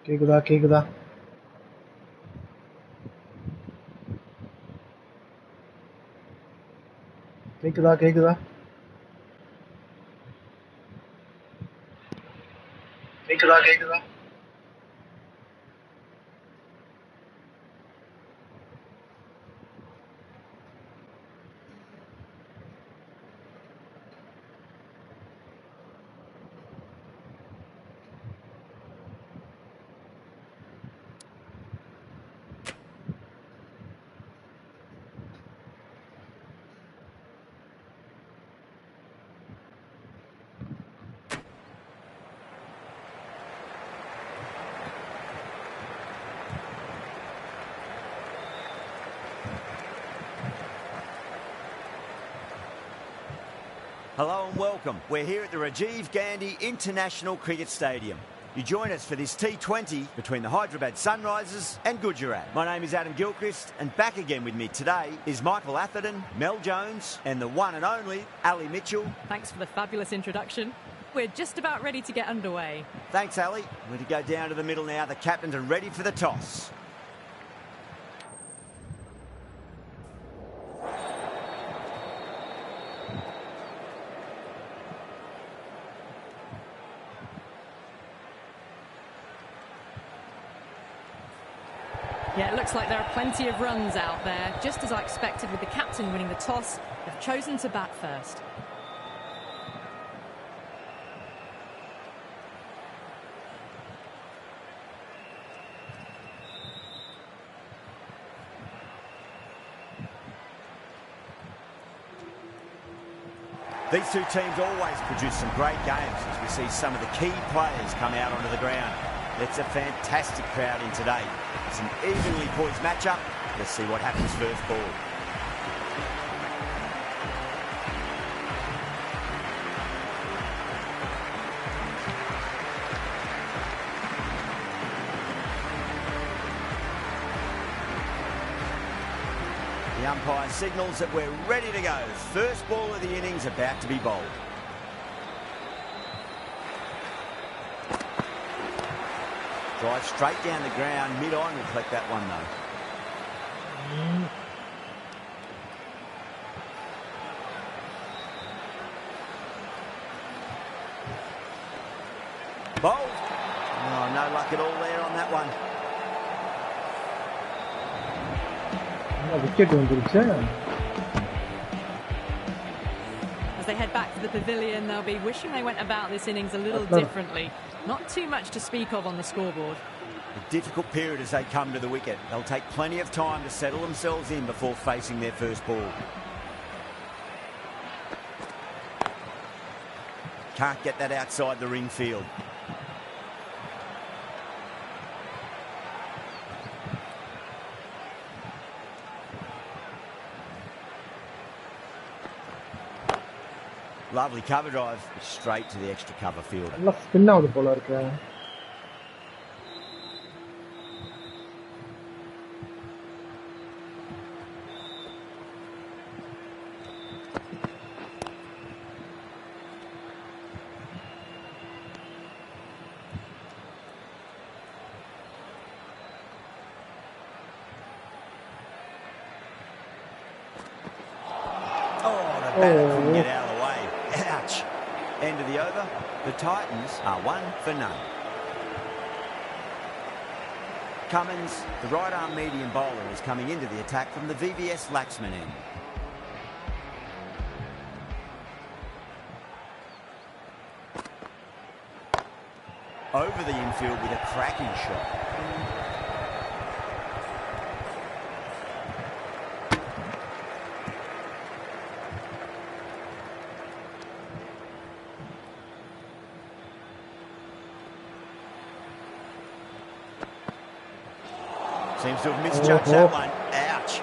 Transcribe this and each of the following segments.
கேக்குதா கேக்குதா கேக்குதா கேக்குதா கேக்குதா கேக்குதா Hello and welcome. We're here at the Rajiv Gandhi International Cricket Stadium. You join us for this T20 between the Hyderabad Sunrisers and Gujarat. My name is Adam Gilchrist, and back again with me today is Michael Atherton, Mel Jones and the one and only Ali Mitchell. Thanks for the fabulous introduction. We're just about ready to get underway. Thanks, Ali. We're to go down to the middle now. The captains are ready for the toss. Yeah, it looks like there are plenty of runs out there. Just as I expected with the captain winning the toss, they've chosen to bat first. These two teams always produce some great games as we see some of the key players come out onto the ground. It's a fantastic crowd in today. It's an evenly poised matchup. Let's see what happens first ball. The umpire signals that we're ready to go. First ball of the innings about to be bowled. Drive straight down the ground, mid-on will collect that one though. Bowled. Oh, no luck at all there on that one. Wicket வந்துருச்சு. As they head back to the pavilion, they'll be wishing they went about this innings a little differently. Not too much to speak of on the scoreboard. A difficult period as they come to the wicket. They'll take plenty of time to settle themselves in before facing their first ball. Can't get that outside the ring field. Lovely cover drive, straight to the extra cover fielder. நல்லா spin ஆகுது போல இருக்கு. Oh, the batter couldn't get out of the way. Ouch. End of the over. The Titans are 1 for none. Cummins, the right-arm medium bowler, is coming into the attack from the VVS Laxman end. Over the infield with a cracking shot. Seems to have misjudged that one. Ouch.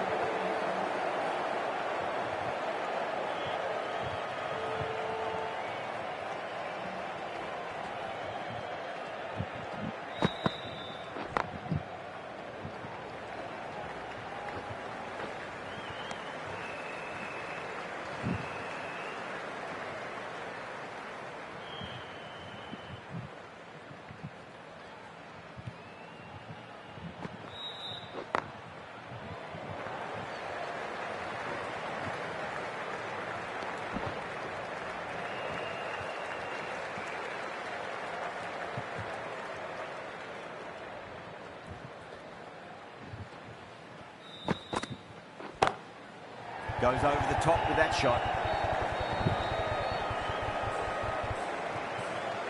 Goes over the top with that shot.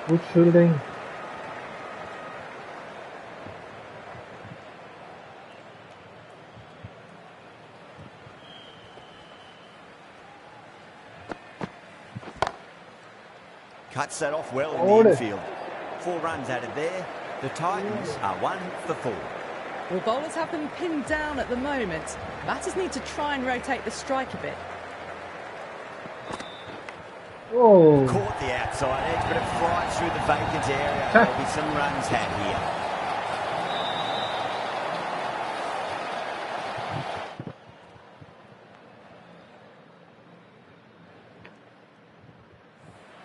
Good fielding. Cuts that off well in the infield. 4 runs added there. The Titans are 1 for 4. Well, bowlers have them pinned down at the moment. Batters need to try and rotate the strike a bit. Oh. Caught the outside edge, but it flies through the vacant area. There'll be some runs had here.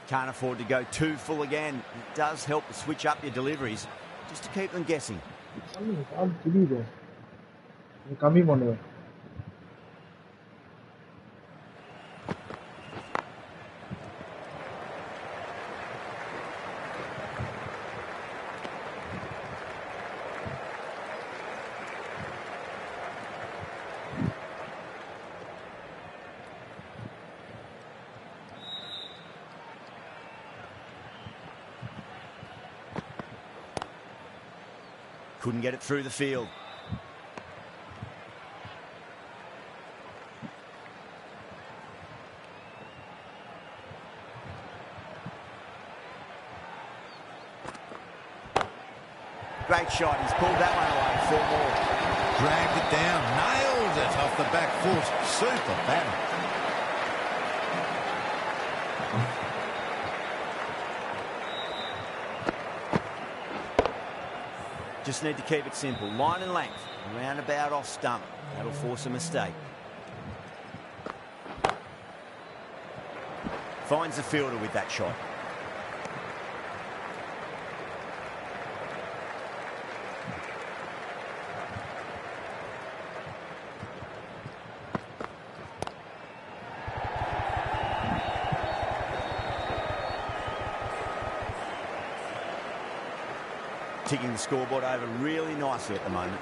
Can't afford to go too full again. It does help to switch up your deliveries, just to keep them guessing. கம்மி பண்ணுவேன். Couldn't get it through the field. Great shot. He's pulled that one away. 4 more. Dragged it down. Nailed it off the back foot. Super battle. Just need to keep it simple. Line and length. Roundabout off stump. That'll force a mistake. Finds the fielder with that shot. Ticking the scoreboard over really nicely at the moment.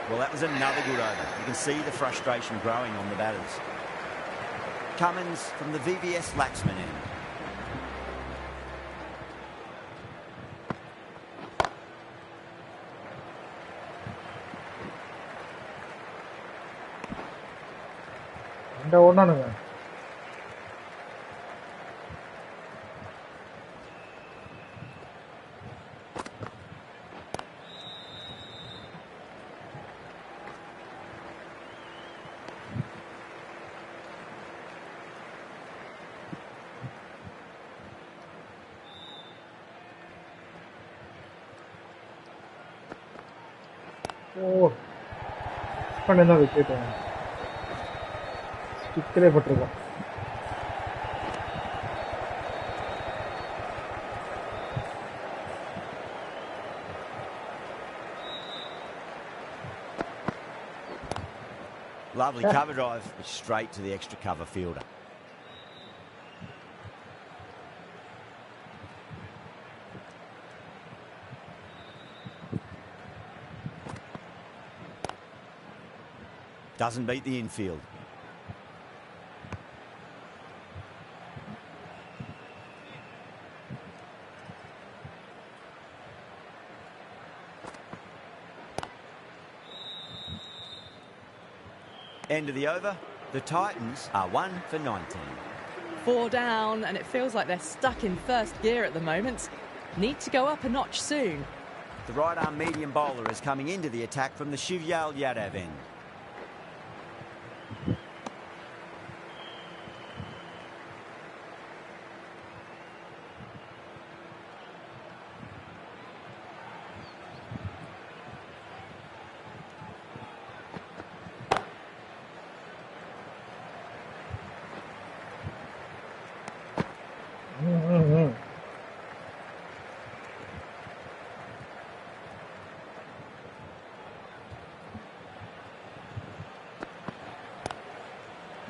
Well, that was another good over. You can see the frustration growing on the batters. Cummins from the VVS Laxman end. இந்த ஒண்ணானுங்க. ஓ பண்ணா wicket ஸ்டிக்கரே போட்டுருக்கோம். Lovely cover drive, straight to the extra cover fielder. Doesn't beat the infield. End of the over. The Titans are 1 for 19. 4 down, and it feels like they're stuck in first gear at the moment. Need to go up a notch soon. The right-arm medium bowler is coming into the attack from the Shivyal Yadav end.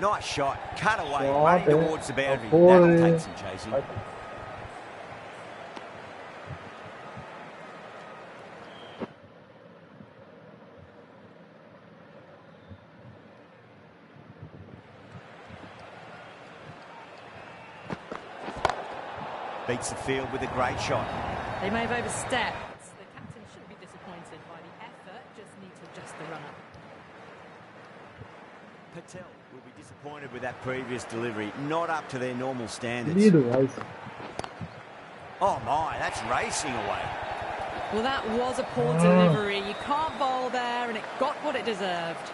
Nice shot, cut away, running towards the boundary. That'll take some chasing. Beats the field with a great shot. They may have overstepped. The captain shouldn't be disappointed by the effort, just need to adjust the run-up. Patel will be disappointed with that previous delivery, not up to their normal standards. Oh my, that's racing away. Well, that was a poor delivery. You can't bowl there, and it got what it deserved.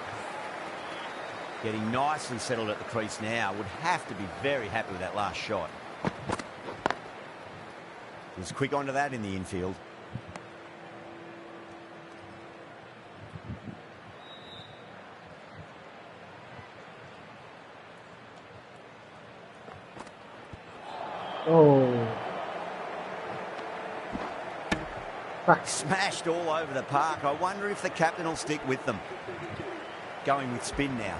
Getting nicely settled at the crease now. Would have to be very happy with that last shot. He was quick onto that in the infield. Oh. Smashed all over the park. I wonder if the captain will stick with them. Going with spin now.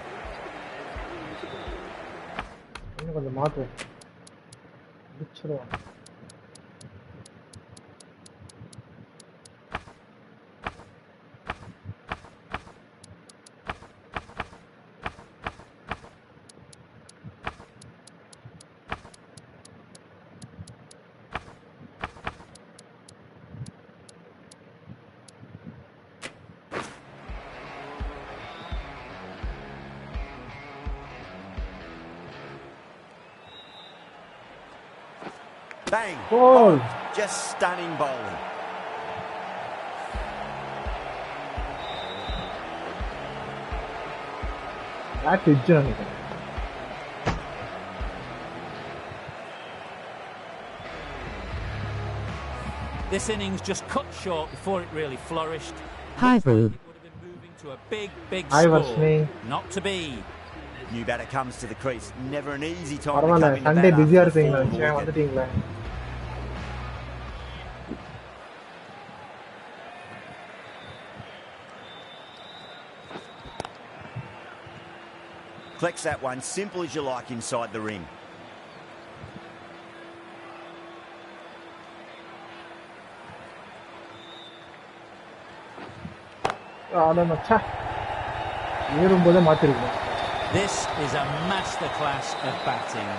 கொஞ்சம் மாத்து அடிச்சிடுவான். Bang! Oh. Just stunning bowling. That is journey. This innings just cut short before it really flourished. Hi, Looks like Boo. it would have been moving to a big Hi, score. Varshney. Not to be. New batter comes to the crease. Never an easy time to பரவாயில்ல come in the Sunday bat பிஸியா after the இருப்பீங்களா forward நிச்சயம் wicket. வந்துட்டீங்களா? Collects that one, simple as you like inside the ring. மச்சா ஏறும்போதே மாத்திருக்கேன். This is a masterclass of batting.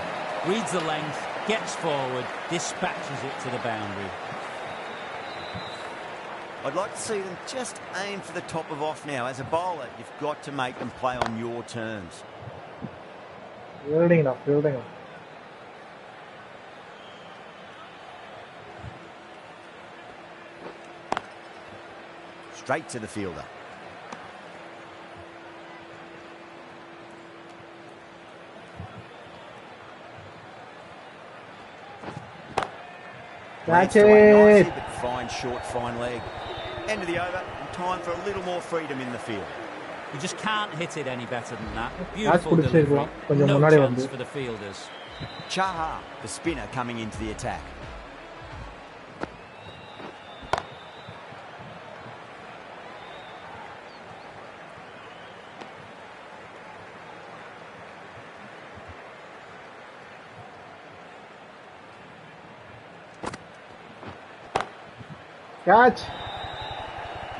Reads the length, gets forward, dispatches it to the boundary. I'd like to see them just aim for the top of off now. As a bowler, you've got to make them play on your terms. Fielding up. Straight to the fielder. Catch Glanced away it. nicely, but fine short, fine leg. End of the over, and time for a little more freedom in the field. You just can't hit it any better than that. That's Beautiful good delivery. save, கொஞ்சம் No முன்னாடி chance வந்து. for the fielders. Chaha, the spinner, coming into the attack. Catch.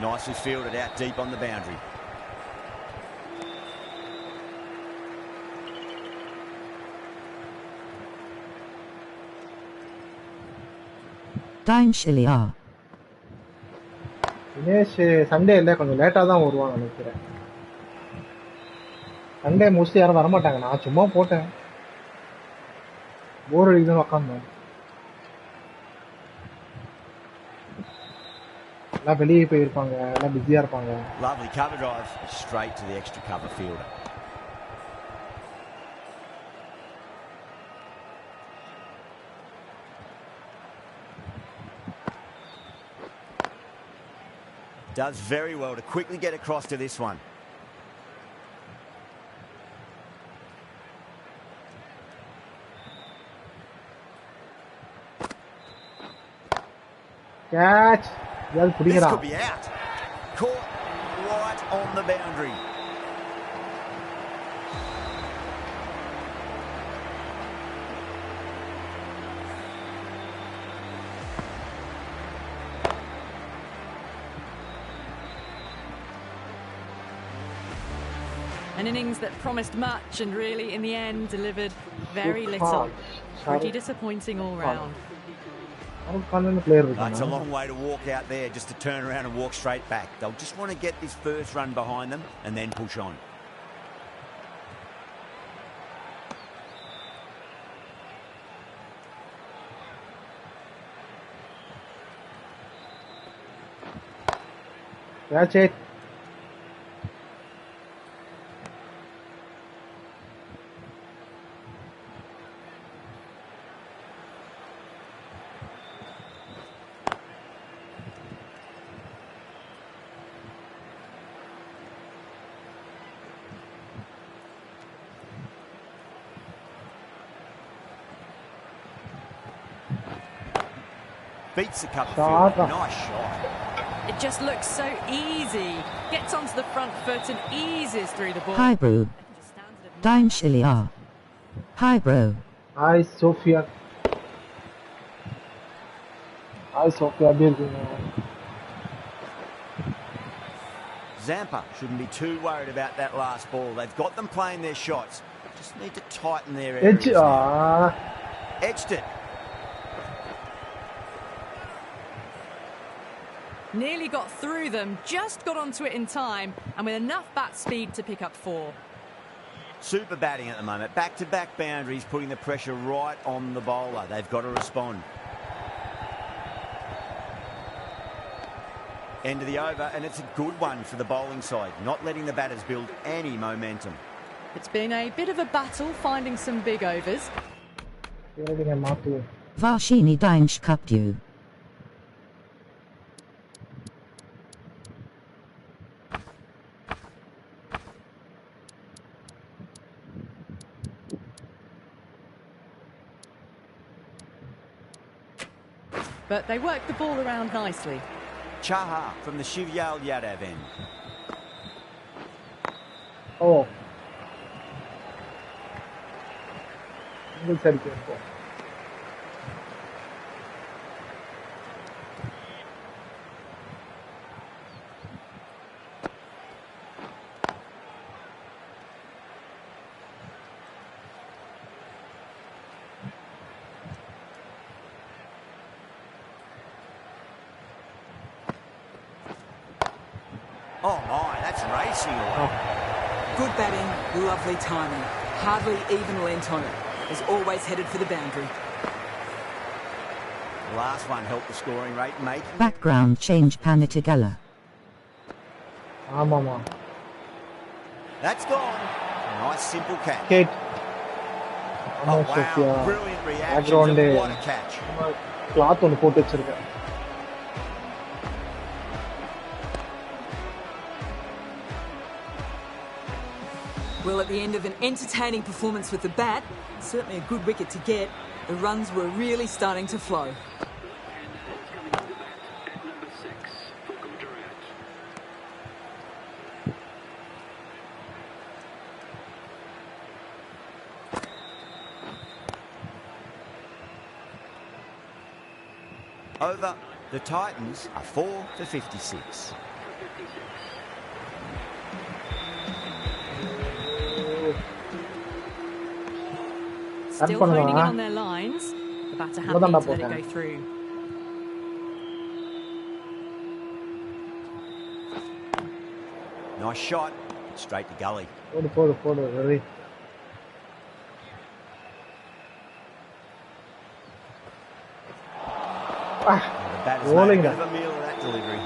Nicely fielded out deep on the boundary. Time Shiliya. Dinesh Sunday இல்லை கொஞ்சம் லேட்டாக தான் வருவாங்க நினைக்கிறேன். Sunday mostly யாரும் வரமாட்டாங்க. நான் சும்மா போட்டேன், போர் அடிக்குதுன்னு உக்காந்தேன். எல்லாம் வெளியே போயிருப்பாங்க, எல்லாம் பிஸியாக இருப்பாங்க. Lovely cover drive, straight to the extra cover fielder. Does very well to quickly get across to this one. Catch. யாரு This பிடிக்கிறா? could be out. Caught right on the boundary. An innings that promised much and really, in the end, delivered very little. Pretty disappointing all round. அவனுக்கான player That's a இருக்காங்க. long way to walk out there just to turn around and walk straight back. They'll just want to get this first run behind them and then push on. Catch it. Beats the cover Shot. field. Nice shot. It just looks so easy. Gets onto the front foot and eases through the ball. Hi, bro. Just stands at Dime Shiliar. Hi, bro. Hi, Sophia. Hi, Sophia. எப்படி இருக்கீங்க? Zampa shouldn't be too worried about that last ball. They've got them playing their shots. Just need to tighten their areas now. Edged it. Nearly got through them, just got onto it in time, and with enough bat speed to pick up 4. Super batting at the moment. Back-to-back boundaries, putting the pressure right on the bowler. They've got to respond. End of the over, and it's a good one for the bowling side, not letting the batters build any momentum. It's been a bit of a battle finding some big overs. Fielding மாத்து. Varshini Dime Kaptu. But they worked the ball around nicely. Chaha from the Shivyal Yadav end. Oh. Single side கேட்போம். Oh my, that's racing away. Good batting, lovely timing. Hardly even lent on it. Is always headed for the boundary. The last one helped the scoring rate, mate. Background change Panitigala. ஆமாமா. That's gone. Nice simple catch. Kate. Oh ஆமா wow, Sophia. brilliant reaction. Background What a catch. Cloth ஒன்னு போட்டு வச்சிருக்கேன். Well, at the end of an entertaining performance with the bat, certainly a good wicket to get, the runs were really starting to flow. Over, the Titans are 4 for 56. Still honing in on their lines. The batter happy to let it go through. Nice shot. Straight to gully. போடு very. The batter's made a bit of a meal of that delivery.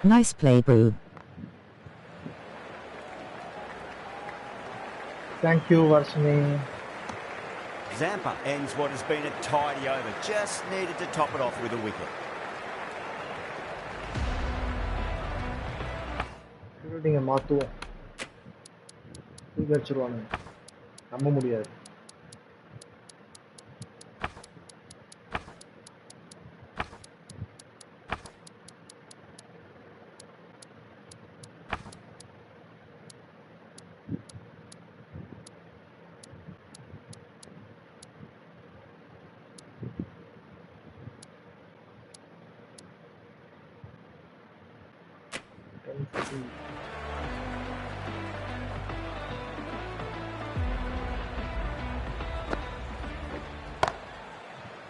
Nice play, bro. Thank you, Varshini. Zampa ends what has been a tidy over. Just needed to top it off with a wicket. Fielding மாத்துவோம். தூக்கி வச்சிருவானுங்க. நம்ப முடியாது.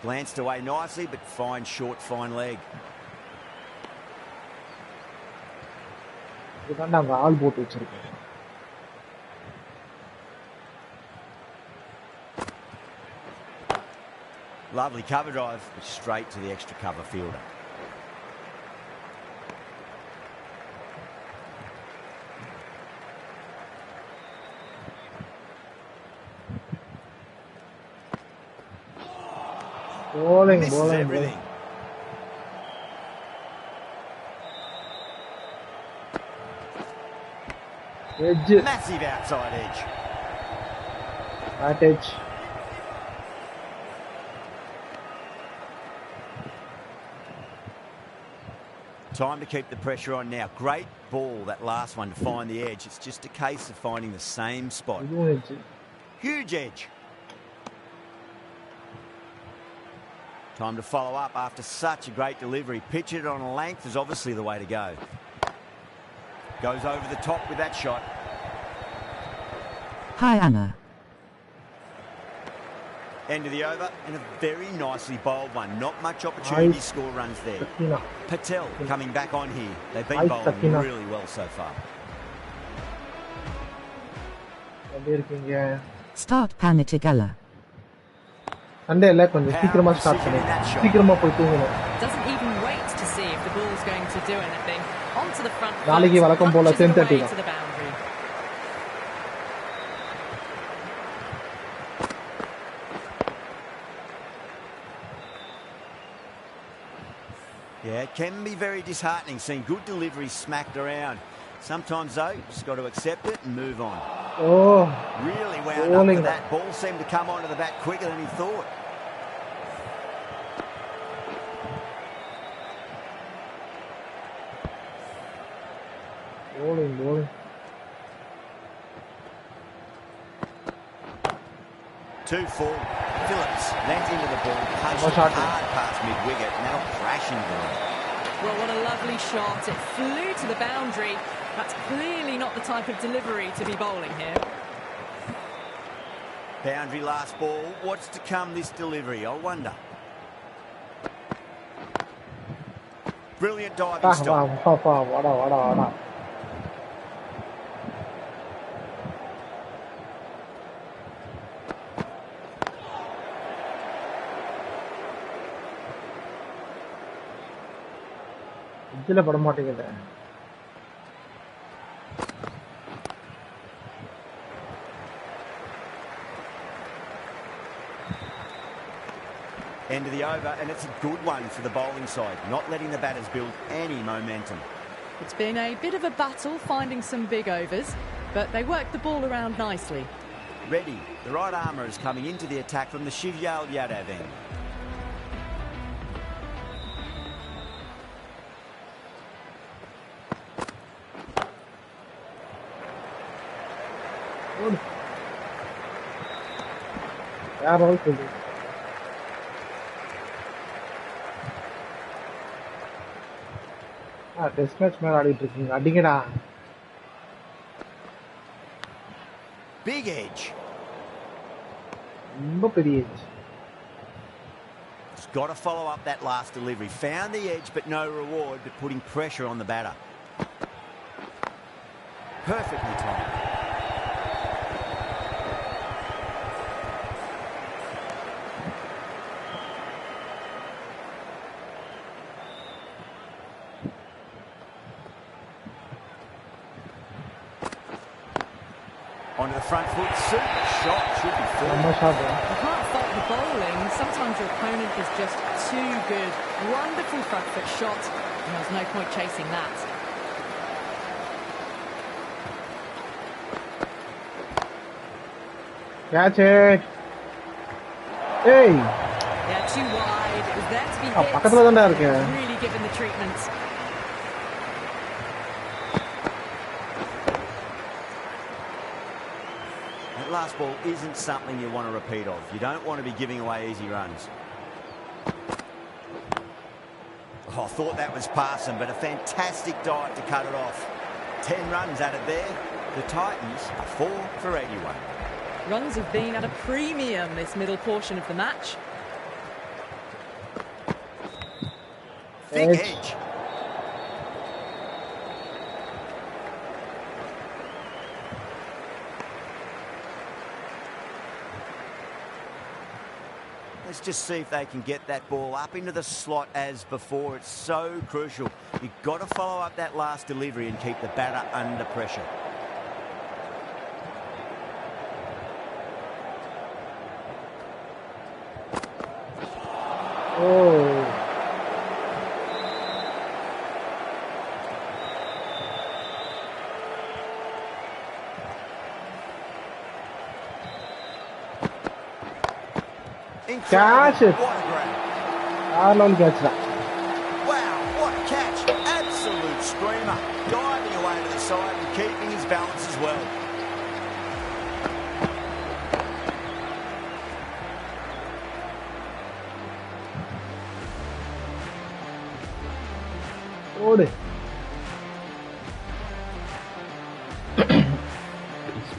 Glanced away nicely, but fine short, fine leg. இதுதான் நாங்க ஆள் போட்டு வச்சிருக்கோம். Lovely cover drive, but straight to the extra cover fielder. Bowling, Misses bowling, everything. Edge, Massive outside edge. that edge. Time to keep the pressure on now. Great ball, that last one, to find the edge. It's just a case of finding the same spot. இதுவும் edge. Huge edge. Time to follow up after such a great delivery. Pitch it on a length is obviously the way to go. Goes over the top with that shot. Hi Anna. End of the over, and a very nicely bowled one. Not much opportunity to Nice. score runs there. Sakina. Patel coming back on here. They've been Nice, bowling Sakina. really well so far. எப்படி இருக்கீங்க? Start Panatigala. Sunday இல்ல கொஞ்சம் சீக்கிரமா start Precision in that பண்ணு. shot. சீக்கிரமா போய் தூங்கணும். Doesn't even wait to see if the ball's going to do anything. Onto the front foot, நாளைக்கு வழக்கம் போல punches it 10:30 away தான். to the boundary. Yeah, it can be very disheartening seeing good deliveries smacked around. Sometimes, though, you just got to accept it and move on. Oh, Really wound up Bowling for that. that. Ball seemed to come onto the bat quicker than he thought. bowling, bowling. Two full. Phillips leant into the ball, punched One it shot. hard past mid-wicket, and that'll crash into the line. Well, what a lovely shot. It flew to the boundary. That's clearly not the type of delivery to be bowling here. Boundary last ball. What's to come this delivery, I wonder. Brilliant diving வா stop. வா வா வாடா வாடா வாடா. இதுல பட மாட்டேங்குது. End of the over, and it's a good one for the bowling side, not letting the batters build any momentum. It's been a bit of a battle finding some big overs, but they worked the ball around nicely. Ready, the right armour is coming into the attack from the Shivyal Yadav end. Good. யார் all சொல்லு. Test match மேல ஆடிட்டு இருக்கீங்க. அடிங்கடா. Big edge. ரொம்ப பெரிய edge. Just got to follow up that last delivery. Found the edge, but no reward, but putting pressure on the batter. Perfectly timed. Onto the front foot, super shot, should be full. நம்ம shot. You can't fault the bowling. Sometimes your opponent is just too good. Wonderful front foot shot, and there's no point chasing that. Catch it. Hey. Yeah, too wide. It was there to be hit. பக்கத்துல தான்டா இருக்கு. Really given the treatment. That last ball isn't something you want to repeat of. You don't want to be giving away easy runs. Oh, I thought that was passing, but a fantastic dive to cut it off. 10 runs added there. The Titans are 4 for 81. Runs have been at a premium this middle portion of the match. Thick edge. Let's just see if they can get that ball up into the slot as before. It's so crucial. You've got to follow up that last delivery and keep the batter under pressure. Oh. Catch it. What a grab. Arnold gets that. Wow, what a catch. Absolute screamer. Diving away to the side and keeping his balance as well. Hold it.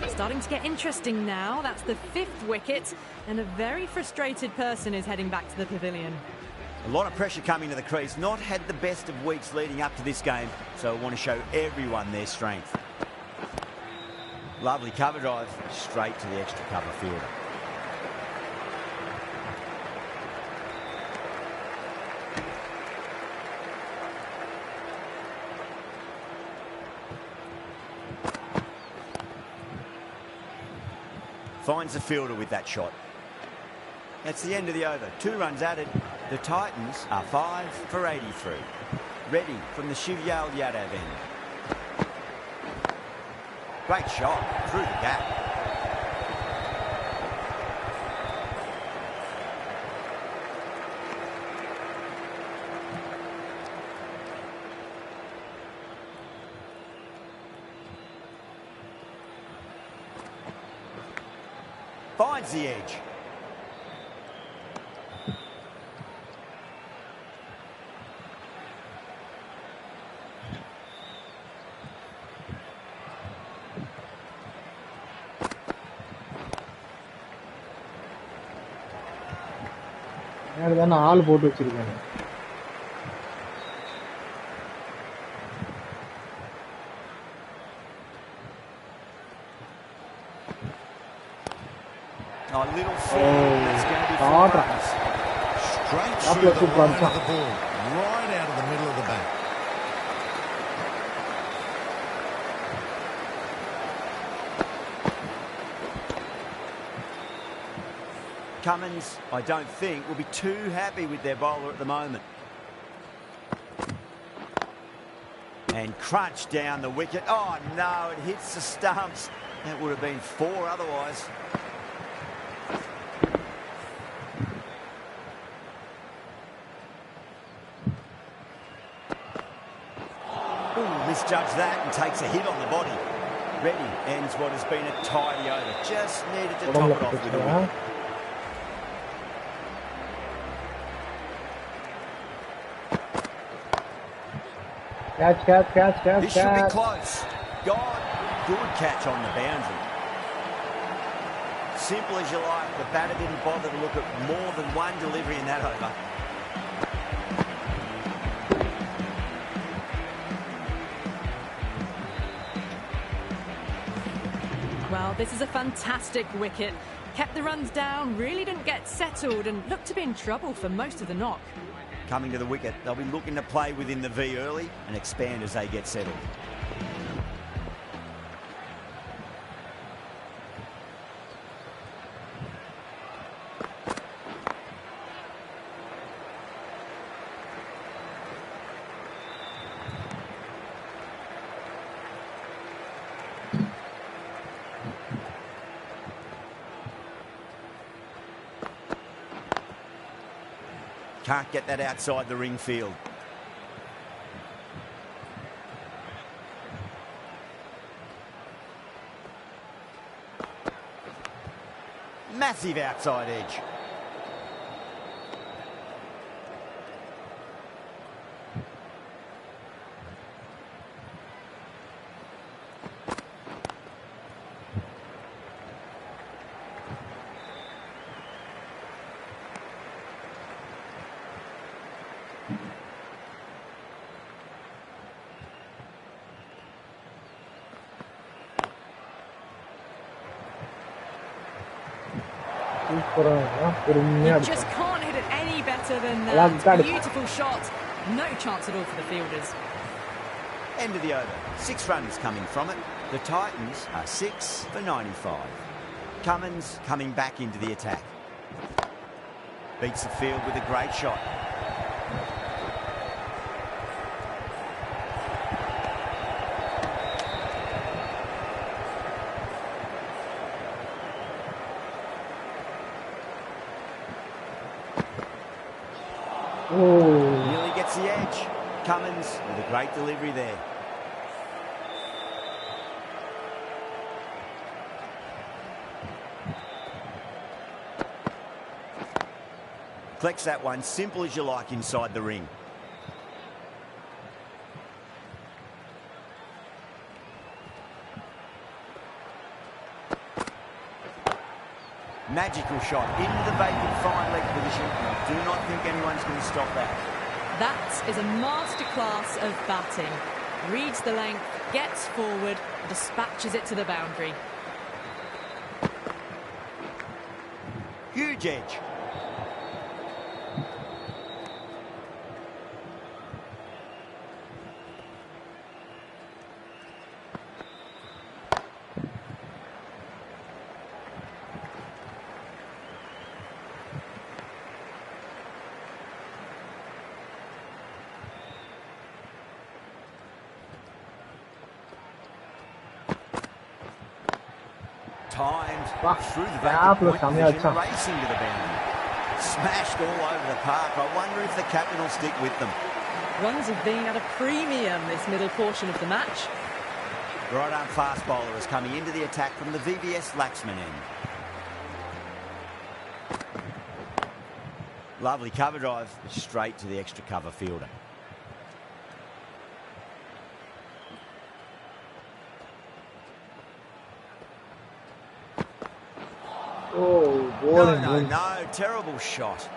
Starting to get interesting now. That's the 5th wicket, and a very frustrated person is heading back to the pavilion. A lot of pressure coming to the crease. Not had the best of weeks leading up to this game, so I want to show everyone their strength. Lovely cover drive, straight to the extra cover fielder. Finds the fielder with that shot. That's the end of the over. 2 runs added. The Titans are 5 for 83. Ready from the Shivyal Yadav end. Great shot through the gap. Finds the edge. தானே ஆள் போட்டு வச்சிருக்காங்க. Oh, little forward. That's going to be 4 runs. Straight through the line of the ball, right out of the middle of the bat. Cummins, I don't think, will be too happy with their bowler at the moment. And crunch down the wicket. Oh, no, it hits the stumps. That would have been 4 otherwise. Ooh, misjudged that and takes a hit on the body. Reddy ends what has been a tidy over. Just needed to top it off with a wicket. Catch. This should be close. God, good catch on the boundary. Simple as you like. The batter didn't bother to look at more than one delivery in that over. Well, this is a fantastic wicket. Kept the runs down, really didn't get settled, and looked to be in trouble for most of the knock. Coming to the wicket, they'll be looking to play within the V early and expand as they get settled. Can't get that outside the ring field. Massive outside edge. You just can't hit it any better than that. Beautiful shot. No chance at all for the fielders. End of the over. 6 runs coming from it. The Titans are 6 for 95. Cummins coming back into the attack. Beats the field with a great shot. Nearly gets the edge. Cummins with a great delivery there. Collects that one, simple as you like, inside the ring. Magical shot into the vacant fine leg position. I do not think anyone's going to stop that. That is a masterclass of batting. Reads the length, gets forward, dispatches it to the boundary. Huge edge. Timed through the vacant point position, racing to the boundary. Smashed all over the park. I wonder if the captain will stick with them. Runs have been at a premium this middle portion of the match. The right-arm fast bowler is coming into the attack from the VVS Laxman end. Lovely cover drive, straight to the extra cover fielder. No, terrible shot.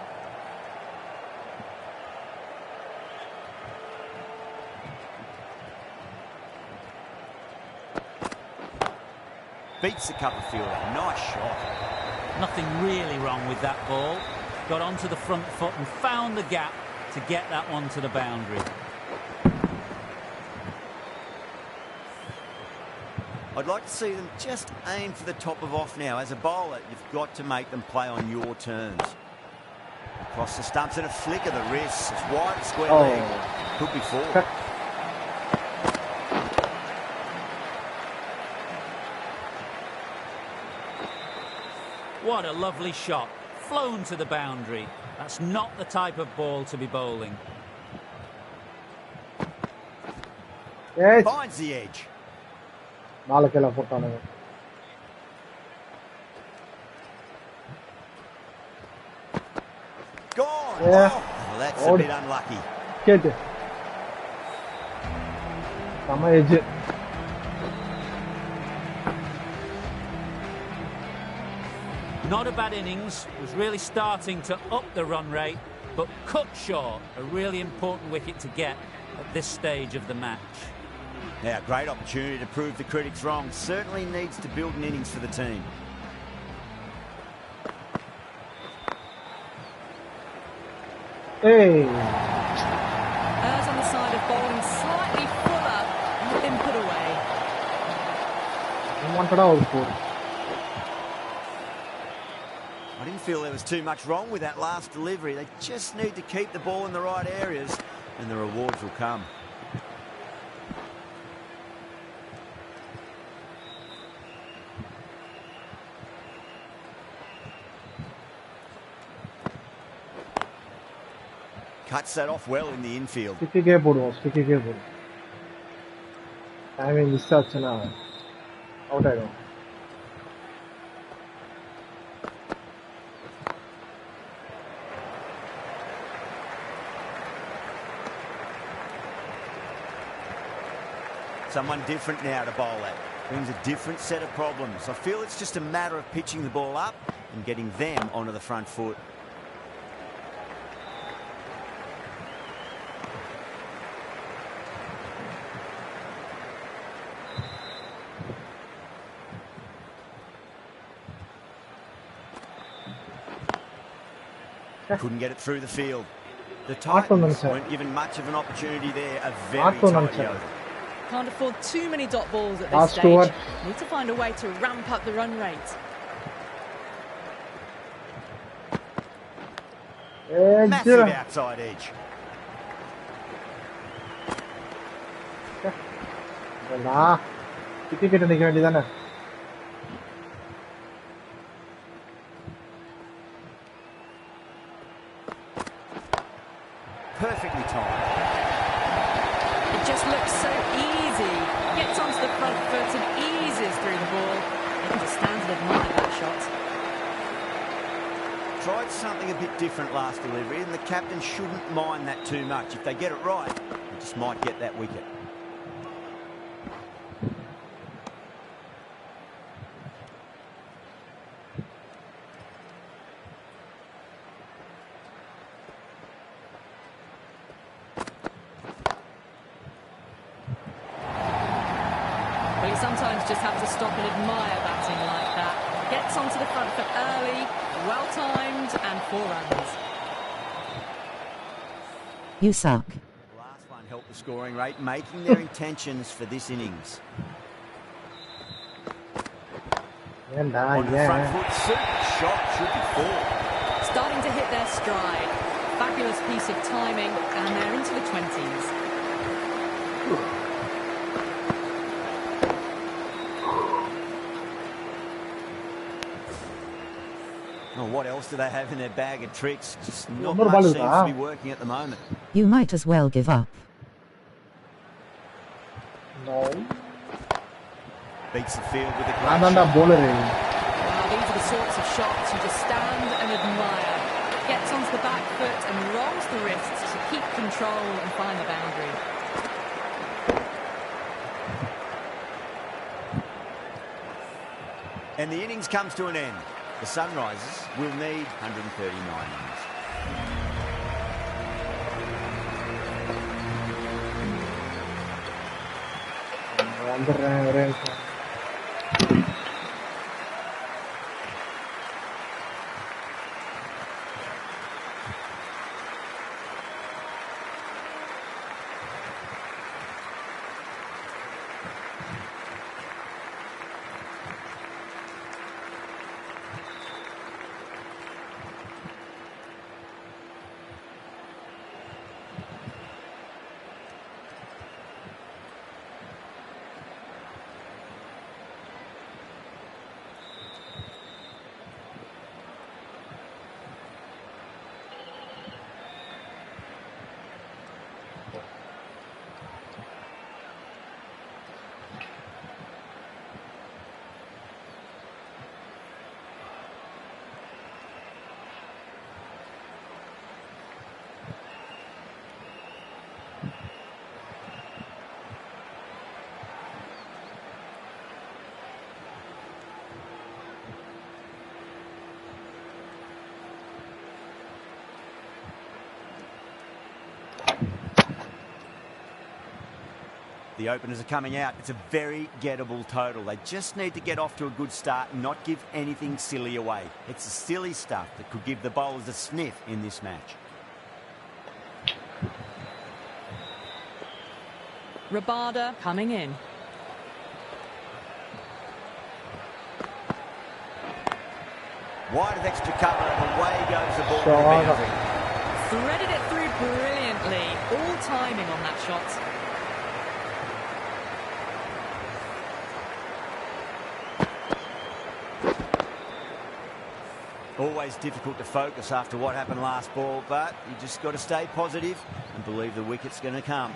Beats the cover fielder, nice shot. Nothing really wrong with that ball. Got onto the front foot and found the gap to get that one to the boundary. I'd like to see them just aim for the top of off now. As a bowler, you've got to make them play on your terms. Across the stumps and a flick of the wrist. It's wide, square leg. Could be four. What a lovely shot. Flown to the boundary. That's not the type of ball to be bowling. Yes. Finds the edge. Gone. Yeah. Oh, that's a bit unlucky. Get it. Edge. Not a bad innings. Was really starting to up the run rate, but cut short. A really important wicket to get at this stage of the match. Now, great opportunity to prove the critics wrong. Certainly needs to build an innings for the team. Hey. Errs on the side of bowling slightly fuller and been put away. I didn't feel there was too much wrong with that last delivery. They just need to keep the ball in the right areas and the rewards will come. Cuts that off well in the infield. I mean, this such an out. I don't. Someone different now to bowl at. Brings a different set of problems. I feel it's just a matter of pitching the ball up and getting them onto the front foot. Couldn't get it through the field. The Auto Titans nonsense. weren't given much of an opportunity there. A very Auto tidy nonsense. over. Can't afford too many dot balls at this Last stage. over. Need to find a way to ramp up the run rate. Massive outside edge. Ticket நிக்க வேண்டியதானே Perfectly timed. It just looks so easy. Gets onto the front foot and eases through the ball. You can just stand and admire that shot. Tried something a bit different last delivery, and the captain shouldn't mind that too much. If they get it right, they just might get that wicket. Well, you sometimes just have to stop and admire batting like that. Gets onto the front foot early, well timed, and 4 runs. You suck. Last one helped the scoring rate, making their intentions for this innings. ஏன்டா On the front ஏன் foot, super shot, should be 4. Starting to hit their stride. Fabulous piece of timing, and they're into the 20s. Oh, what else do they have in their bag of tricks? Just not What much about seems that? to be working at the moment. You might as well give up. No. Beats the field with a நான் great தான்டா shot. bowler Wow, these are the sorts of shots you just stand and admire. Gets onto the back foot and rolls the wrists to keep control and find the boundary. And the innings comes to an end. The Sunrisers will need 139 runs. வந்துடுறேன் ஒரே நிமிஷம் The openers are coming out. It's a very gettable total. They just need to get off to a good start and not give anything silly away. It's the silly stuff that could give the bowlers a sniff in this match. Rabada coming in. Wide of extra cover, and away goes the ball to the Shot. boundary. Threaded it through brilliantly. All timing on that shot. Always difficult to focus after what happened last ball, but you just got to stay positive and believe the wicket's going to come.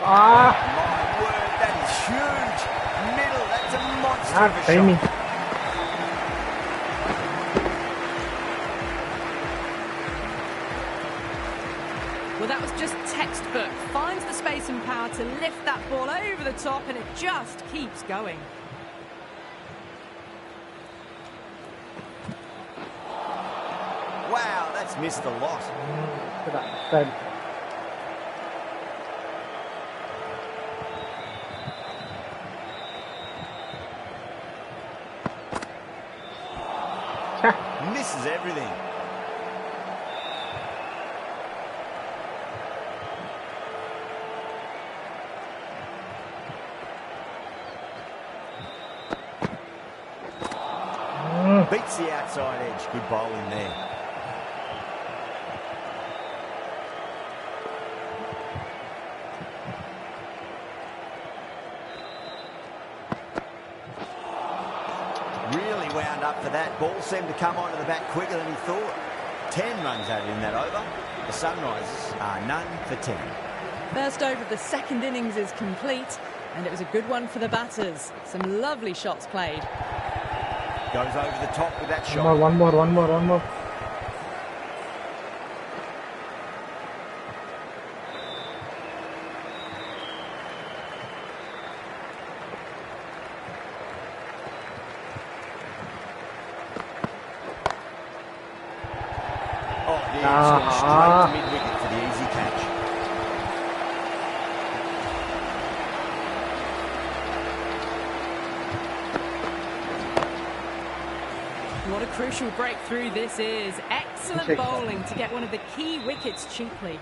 Ah, My word, that is huge. Middle, that's a monster not of a timing. shot. Well, that was just textbook. Finds the space and power to lift that ball over the top, and it just keeps going. Wow, that's missed a lot. Side. Misses everything. Beats the outside edge. Good bowling there. Really wound up for that. Ball seemed to come onto the bat quicker than he thought. 10 runs added in that over. The Sunrisers are none for 10. First over of the second innings is complete, and it was a good one for the batters. Some lovely shots played. Goes over the top with that shot. One more. Oh, yeah, he's gone straight to mid-wicket for the easy catch. What a crucial breakthrough this is. Excellent bowling to get one of the key wickets cheaply.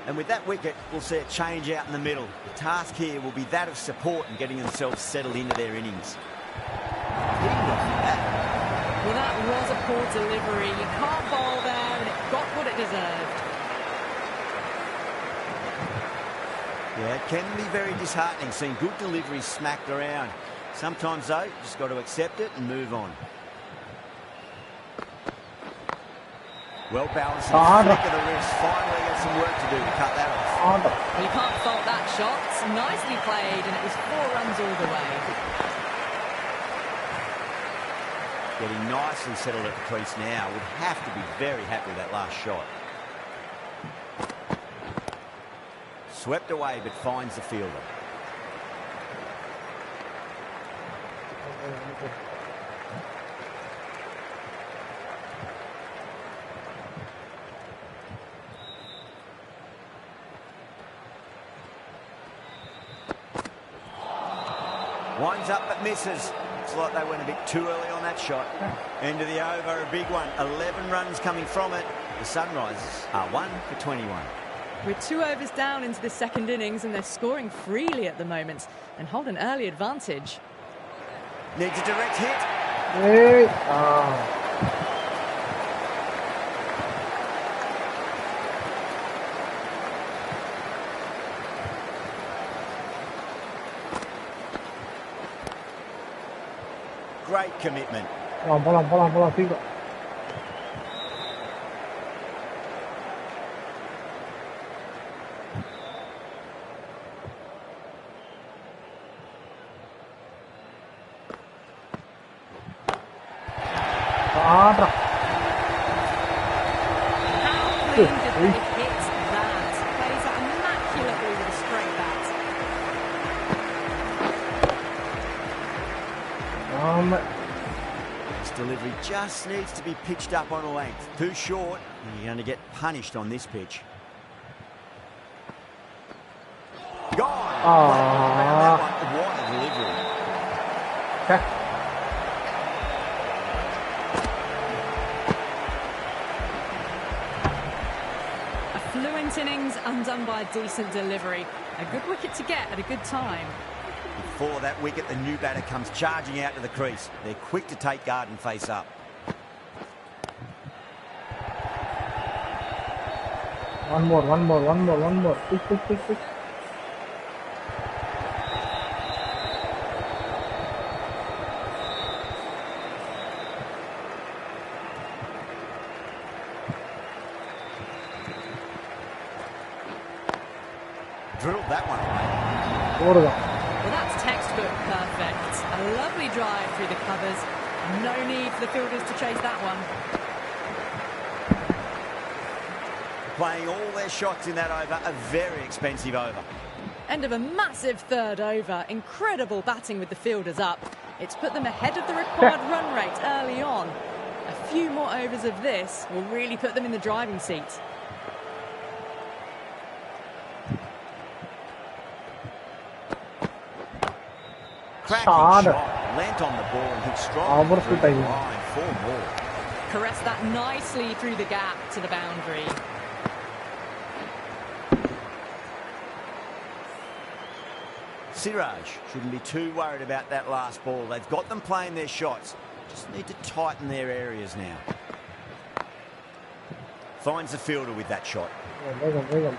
And with that wicket, we'll see a change out in the middle. The task here will be that of support and getting themselves settled into their innings. Well, that was a poor delivery. You can't bowl there, and it got what it deserved. Yeah, it can be very disheartening seeing good deliveries smacked around. Sometimes, though, you just got to accept it and move on. Well balanced, flick of the wrist. Finally got some work to do to cut that off. Well, you can't fault that shot. Nicely played, and it was 4 runs all the way. Getting nicely settled at the crease now. Would have to be very happy with that last shot. Swept away, but finds the fielder. Winds up but misses. Looks like they went a bit too early on that shot. End of the over, a big one. 11 runs coming from it. The Sunrisers are 1 for 21. We're 2 overs down into the second innings, and they're scoring freely at the moment and hold an early advantage. Needs a direct hit. Hey. Great commitment. Bola, tiga. How clean did they hit that? Plays that immaculately with a straight bat. This delivery just needs to be pitched up on a length. Too short, and you're going to get punished on this pitch. Gone! What a delivery. A fluent innings undone by a decent delivery. A good wicket to get at a good time. Before that wicket, the new batter comes charging out to the crease. They're quick to take guard and face up. One more. Quick. Drilled that one away. Over. Well, that's textbook perfect. A lovely drive through the covers. No need for the fielders to chase that one. Playing all their shots in that over, a very expensive over. End of a massive third over. Incredible batting with the fielders up. It's put them ahead of the required run rate early on. A few more overs of this will really put them in the driving seat. Cracking shot, lent on the ball and hit strong through the line. 4 more. Caressed that nicely through the gap to the boundary. Siraj shouldn't be too worried about that last ball. They've got them playing their shots. Just need to tighten their areas now. Finds the fielder with that shot. Bring him.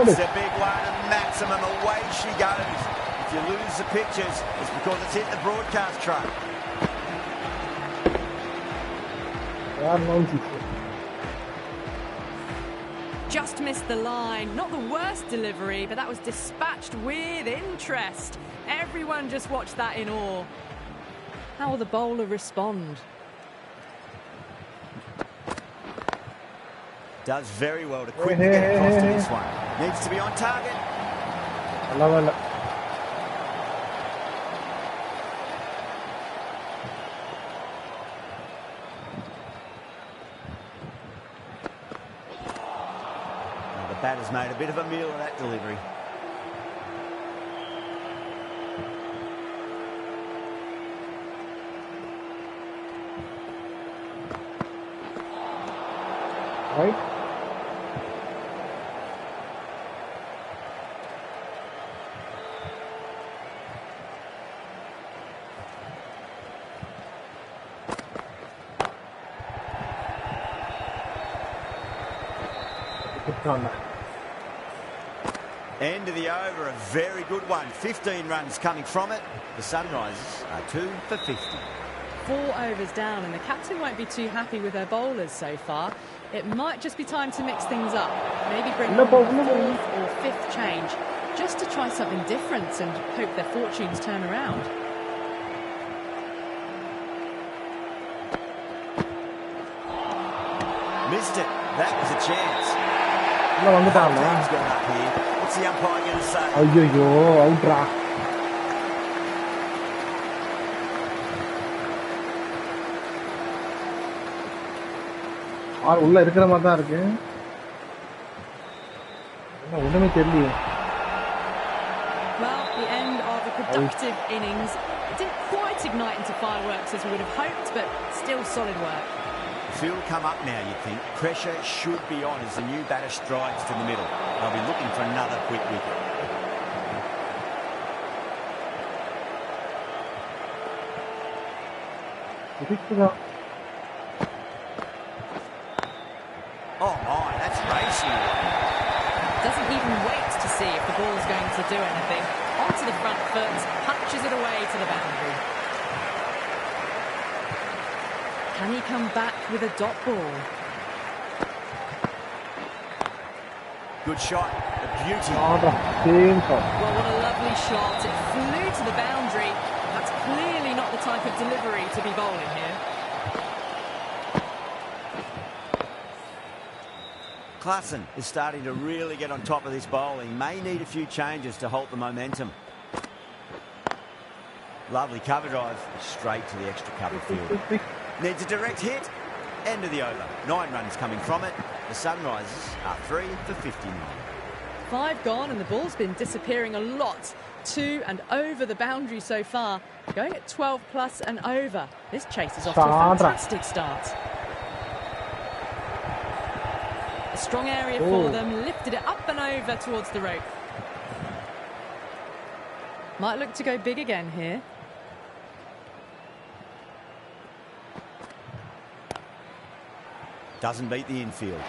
That's a big one, and maximum. Away she goes. If you lose the pictures, it's because it's hit the broadcast truck. Just missed the line. Not the worst delivery, but that was dispatched with interest. Everyone just watched that in awe. How will the bowler respond? Does very well to quickly get across to this one. Needs to be on target. The batter's made a bit of a meal of that delivery. Right? End of the over, a very good one. 15 runs coming from it. The Sunrisers are 2 for 50. 4 overs down, and the captain won't be too happy with her bowlers so far. It might just be time to mix things up. Maybe bring on a 4th or 5th change, just to try something different and hope their fortunes turn around. Missed it. That was a chance. Team's gone up here. What's the umpire going to say? Out. உள்ள இருக்கிற மாதிரி தான் இருக்கு. என்ன ஒண்ணுமே தெரியல. Well, the end of a productive innings. It didn't quite ignite into fireworks as we would have hoped, but still solid work. Field come up now, you think. Pressure should be on as the new batter strides to the middle. They'll be looking for another quick wicket. Oh my, that's racing. Doesn't even wait to see if the ball's going to do anything. Onto the front foot, punches it away to the boundary. Can he come back with a dot ball? Good shot, a beauty. Well, what a lovely shot. It flew to the boundary. That's clearly not the type of delivery to be bowling here. Klassen is starting to really get on top of this bowling. May need a few changes to halt the momentum. Lovely cover drive, straight to the extra cover field. Needs a direct hit. End of the over. 9 runs coming from it. The Sunrisers are 3 for 59. 5 gone, and the ball's been disappearing a lot. To and over the boundary so far. Going at 12 plus and over. This chase is off to a fantastic start. A strong area for them. Lifted it up and over towards the rope. Might look to go big again here. Doesn't beat the infield.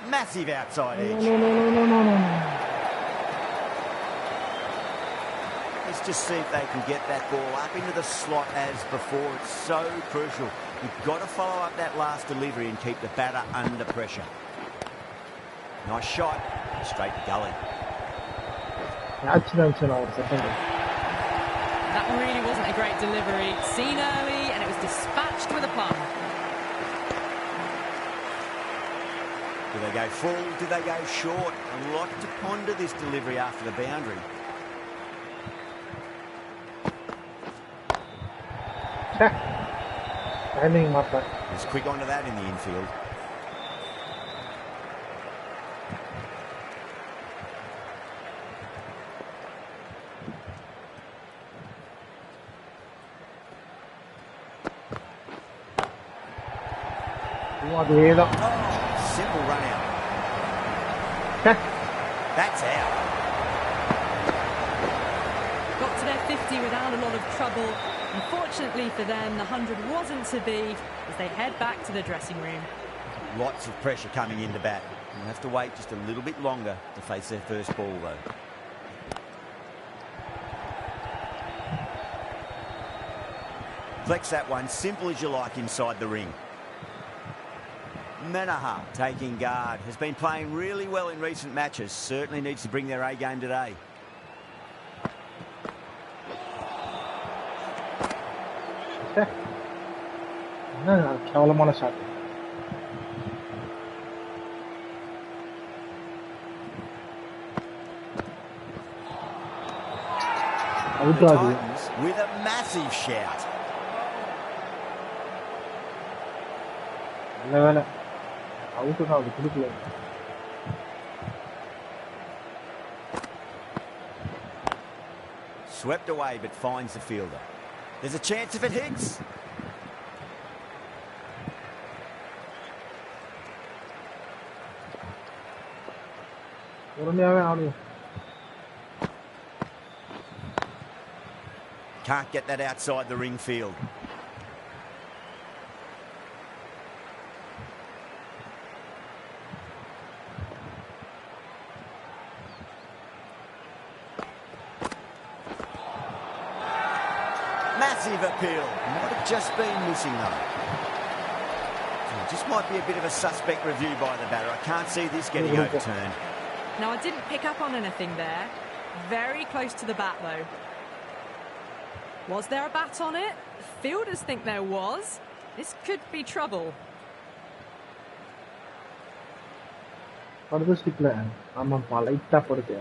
Massive outside edge. Let's just see if they can get that ball up into the slot as before. It's so crucial. You've got to follow up that last delivery and keep the batter under pressure. Nice shot. Straight to gully. That really wasn't a great delivery. Seen early, and it was dispatched with a plum. Do they go full? Do they go short? A lot to ponder this delivery after the boundary. Timing matter. He's quick onto that in the infield. അതേതാ Simple run out. That's out. Got to their 50 without a lot of trouble. Unfortunately for them, the 100 wasn't to be as they head back to the dressing room. Lots of pressure coming into bat. They'll have to wait just a little bit longer to face their first ball, though. Flex that one, simple as you like inside the ring. Manaha taking guard, has been playing really well in recent matches, certainly needs to bring their A game today. కేవలమైన shot The Titans with a massive shout. Out కాదు కుడుకులేదు Swept away but finds the fielder. There's a chance if it hits. ఆడు Can't get that outside the ring field. Massive appeal. Might have just been missing though. Just might be a bit of a suspect review by the batter. I can't see this getting overturned. Now, I didn't pick up on anything there. Very close to the bat, though. Was there a bat on it? Fielders think there was. This could be trouble. படுது ஸ்டிக்ல ஆமாப்பா லைட்டா படுது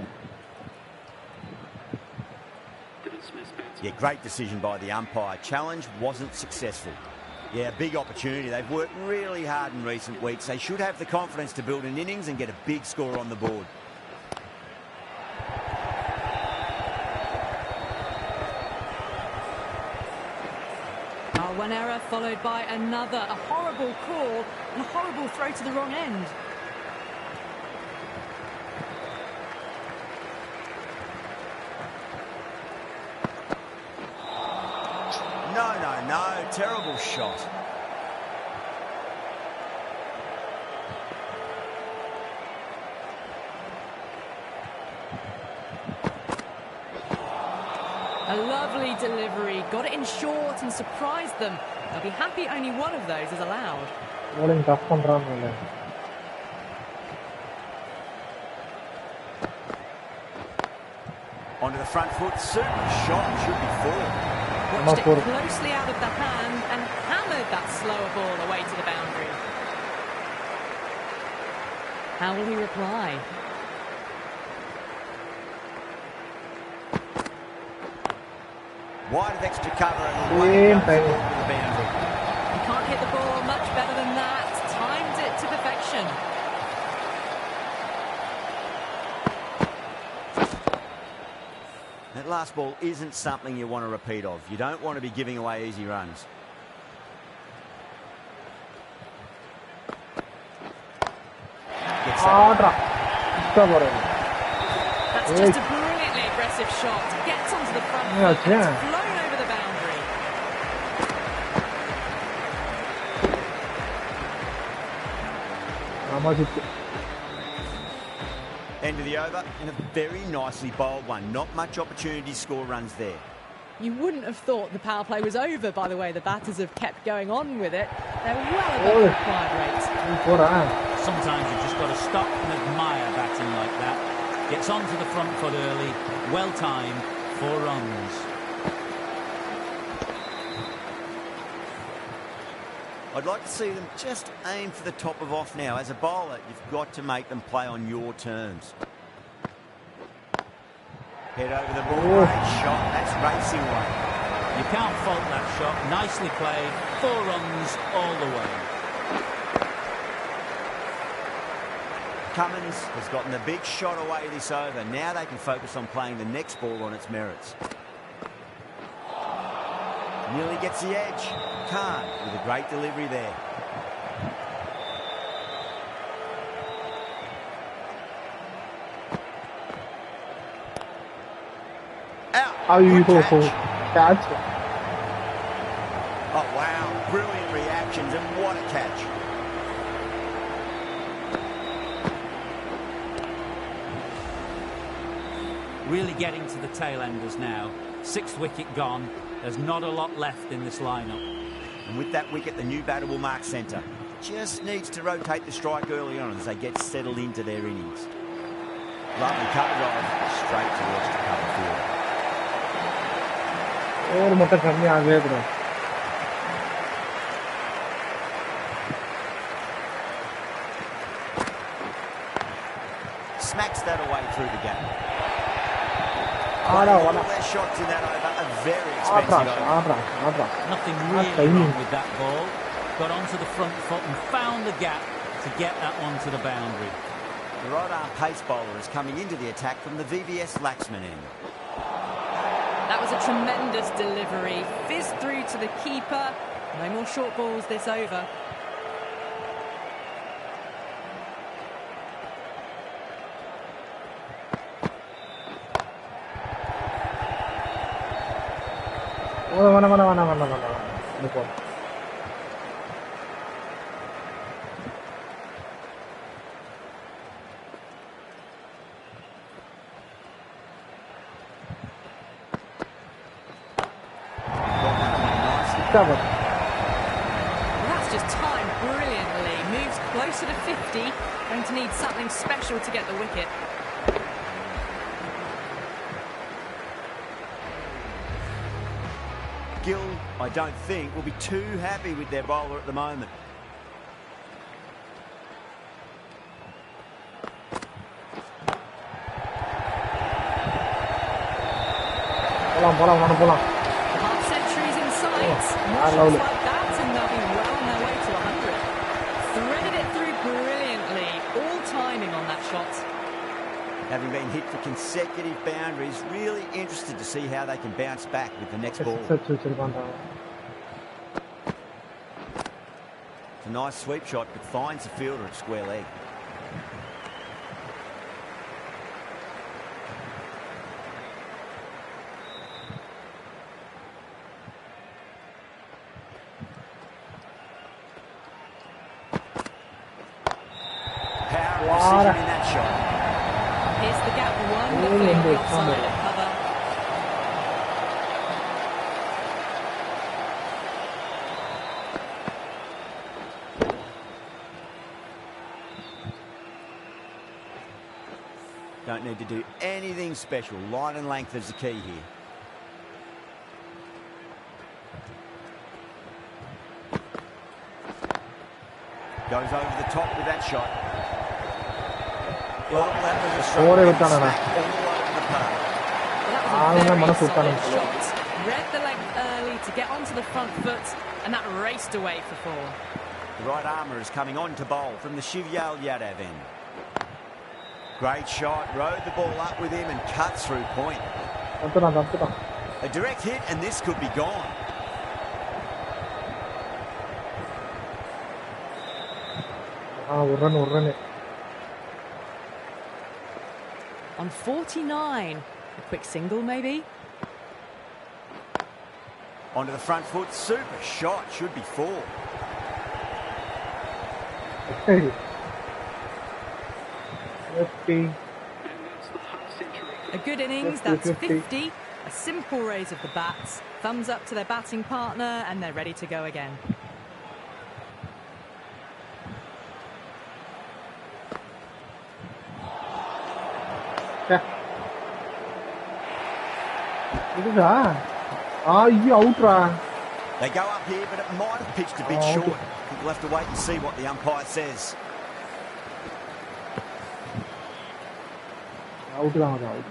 Yeah, great decision by the umpire. Challenge wasn't successful. Yeah, big opportunity. They've worked really hard in recent weeks. They should have the confidence to build an innings and get a big score on the board. One error followed by another. A horrible call and a horrible throw to the wrong end. No, terrible shot. A lovely delivery. Got it in short and surprised them. They'll be happy only one of those is allowed. bowling tough பண்றாங்க Onto the front foot. Super shot. Should be four. Watched it closely out of the hand and hammered that slower ball away to the boundary. How will he reply? Wide of extra cover and away it goes to the boundary. He can't hit the ball much better than that. Timed it to perfection. That last ball isn't something you want to repeat of. You don't want to be giving away easy runs. Gets that. That's just a brilliantly aggressive shot. Gets onto the front foot and it's flown over the boundary. End of the over and a very nicely bowled one. Not much opportunity to score runs there. You wouldn't have thought the power play was over by the way the batters have kept going on with it. They're well above the required rate. Sometimes you've just got to stop and admire batting like that. Gets onto the front foot early, well timed, 4 runs. I'd like to see them just aim for the top of off now. As a bowler, you've got to make them play on your terms. Head over the ball, great shot, that's racing away. You can't fault that shot, nicely played, 4 runs all the way. Cummins has gotten the big shot away this over. Now they can focus on playing the next ball on its merits. Nearly gets the edge. Can't, with a great delivery there. How you Good go catch. for catch? Oh, wow. Brilliant reactions, and what a catch. Really getting to the tail enders now. 6th wicket gone. There's not a lot left in this lineup. And with that wicket, the new batter will mark centre. Just needs to rotate the strike early on as they get settled into their innings. Lovely cut drive, straight towards the cover field. और मतलब घर में आ गए bro. Smacks that away through the gap. आ रहा All their shots in that over are very expensive over. Nothing really wrong with that ball. Got onto the front foot and found the gap to get that one to the boundary. The right-arm pace bowler is coming into the attack from the VVS Laxman end. That was a tremendous delivery. Fizzed through to the keeper. No more short balls this over. mana. Lupa. Cover. That's just timed brilliantly. Moves closer to 50. Going to need something special to get the wicket. Gill, I don't think, will be too happy with their bowler at the moment. Bola. Half centuries in sight. More I love shots it. like that and they'll be well on their way to 100. Threaded it through brilliantly. All timing on that shot. Having been hit for consecutive boundaries, really interested to see how they can bounce back with the next ball. It's a nice sweep shot, but finds the fielder at square leg. Power precision in that shot. Here's the gap wonderfully on the offside of cover. Don't need to do anything special. Line and length is the key here. Goes over the top with that shot. Well, that was a strong smack all over the park. Well, that was a very solid shot. Read the length early to get onto the front foot, and that raced away for 4. The right armour is coming on to bowl from the Shivyal Yadav end. Great shot, rode the ball up with him and cut through point. A direct hit and this could be gone. Run it. On 49. A quick single, maybe? Onto the front foot, super shot, should be 4. Hey. 50. A good innings, that's 50. A simple raise of the bats. Thumbs up to their batting partner, and they're ready to go again. You out, They go up here, but it might have pitched a bit short. I think we'll have to wait and see what the umpire says. Out தான் அது out.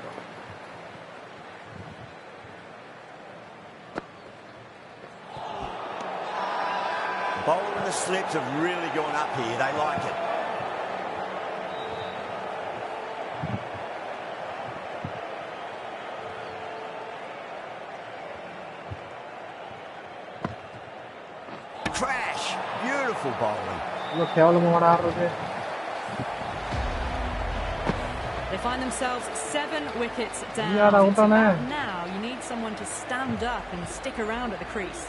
Bowler and the slips have really gone up here. They like it. Crash. Beautiful bowling. இவ்வளவு கேவலமா ஆடுறது. They find themselves 7 wickets down. Yeah, It's about now you need someone to stand up and stick around at the crease.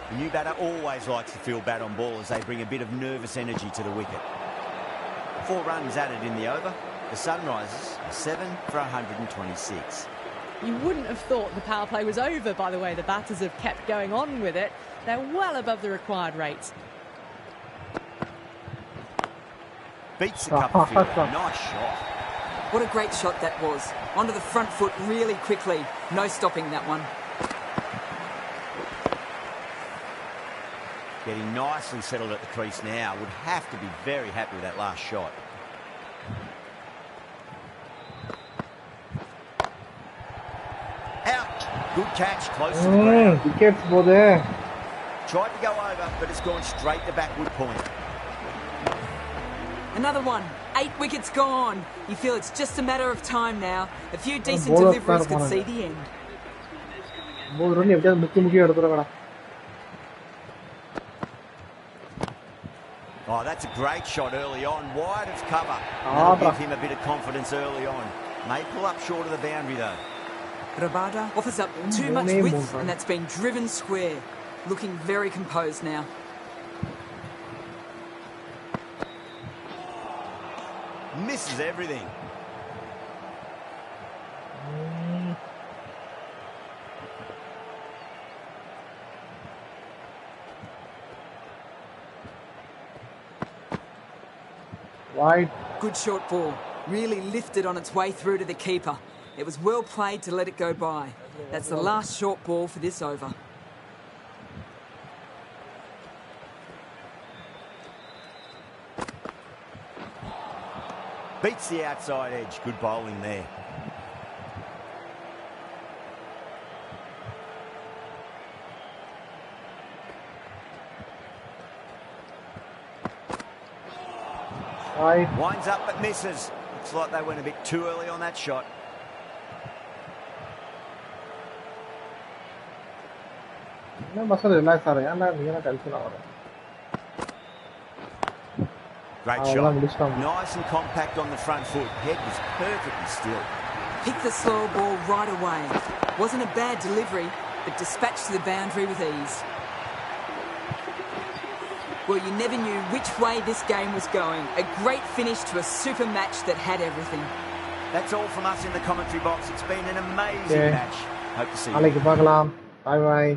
The new batter always likes to feel bat on ball as they bring a bit of nervous energy to the wicket. 4 runs added in the over. The Sunrisers are 7 for 126. You wouldn't have thought the power play was over by the way the batters have kept going on with it. They're well above the required rate. Beats the cover fielder. Nice shot. What a great shot that was. Onto the front foot really quickly. No stopping that one. Getting nicely settled at the crease now. Would have to be very happy with that last shot. Out. Good catch. Close to the ground. Wickets போதே. Tried to go over, but it's gone straight to backward point. Another one. 8 wickets gone. You feel it's just a matter of time now. A few decent bowler deliveries could start see the end. மூணு run எப்படியாவது முக்கிய எடுத்துறடா. Oh, that's a great shot early on. Wide of cover. Ah, That'll give him a bit of confidence early on. May pull up short of the boundary though. Rabada offers up too much width and that's been driven square. Looking very composed now. Misses everything. Wide. Good short ball. Really lifted on its way through to the keeper. It was well played to let it go by. That's the last short ball for this over. Beats the outside edge. Good bowling there. Wide. Winds up but misses. Looks like they went a bit too early on that shot. என்ன masala relax ஆறேன். ஏன்டா நீங்க tension ஆவற? Great shot. Nice and compact on the front foot. Head was perfectly still. Picked the slow ball right away. Wasn't a bad delivery, but dispatched to the boundary with ease. Well, you never knew which way this game was going. A great finish to a super match that had everything. That's all from us in the commentary box. It's been an amazing match. Hope to see you. நாளைக்கு பார்க்கலாம். Bye bye.